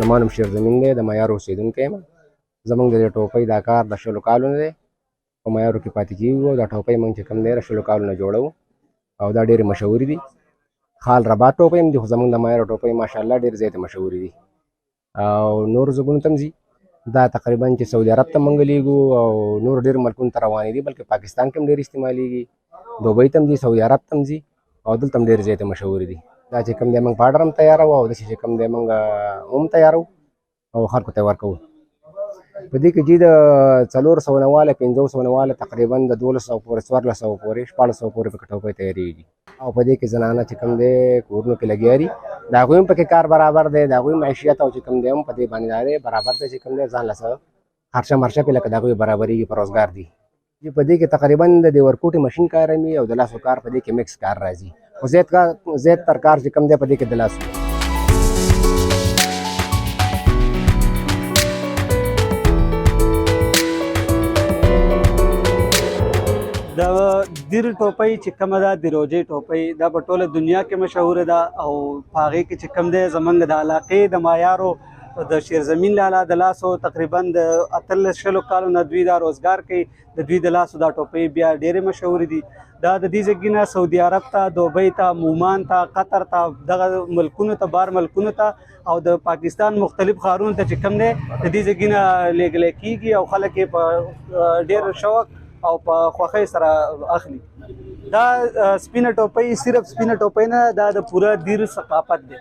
زما نوم شیرزمین دی، د معیار اوسېدونکی یم. زموږ د دې ټوپۍ دا کار د 100 کالو نه دی، په معیارو کې پاتې کېږو. دا ټوپۍ موږ چې کوم دی د 100 کالو نه جوړوو او دا ډېرې مشهورې دي. خال رباط ټوپۍ هم دي، خو زموږ د معیارو ټوپۍ ماشاءالله ډېر زیاتې مشهورې دي او نورو ځایونو ته هم ځي. دا تقریبا چې سعودي عرب ته موږ لیږو او نور ډېر ملکونو ته روانې دي، بلکې پاکستان کې هم ډېر استعمالېږي، دوبۍ ته هم ځي، سعودي عرب ته هم ځي او دلته هم ډېرې زیاتې مشهورې دي. دا چې کوم دی موږ په اډر هم تیاروو او داسې چې کوم دی موږ هم تیاروو او خلکو ته ورکوو. په دې کې چې د 400 نه واله 500 نه واله تقریبا د 1200 پورې 1400 پورې 1400 پورې پکې ټوپۍ تیارېږي او په دې کې زنانه چې کوم دی کورونو کې لګیا دي، د هغوی هم پکې کار برابر دی، د هغوی معیشت او چې کوم دی هم په دې باندې دی برابر دی چې کوم دی ځان له څه خرچه مرچه پې لکه د هغوی برابرېږي په روزګار دي. په دې کې تقریبا د ورکوټي ماشین کاروي او د لاسو کار په دې کې مکس کار راځي، خو زیات تر کار چې کوم دی په دې کې د لاسو. د دیر ټوپۍ چې کومه ده د روجې ټوپۍ دا په ټوله دنیا کې مشهوره ده او په هغې کې چې کوم دی زموږ د علاقې د معیارو د شیرزمین لالا د لاسو تقریبا د 18 کالو نه دوی دا روزګار کوي، د دوی د لاسو دا ټوپۍ بیا ډېرې مشهورې دي. دا د دې ځای نه سعودي عرب ته، دوبۍ ته، عمان ته، قطر ته، دغه ملکونو ته، بار ملکونو ته او د پاکستان مختلف ښارونو ته چې کوم دی د دې ځای نه لیږلی کېږي او خلک یې په ډېر شوق او په خوښۍ سره اخلي. دا سپینه ټوپۍ صرف سپینه ټوپۍ نه، دا د پوره دیر ثقافت دی.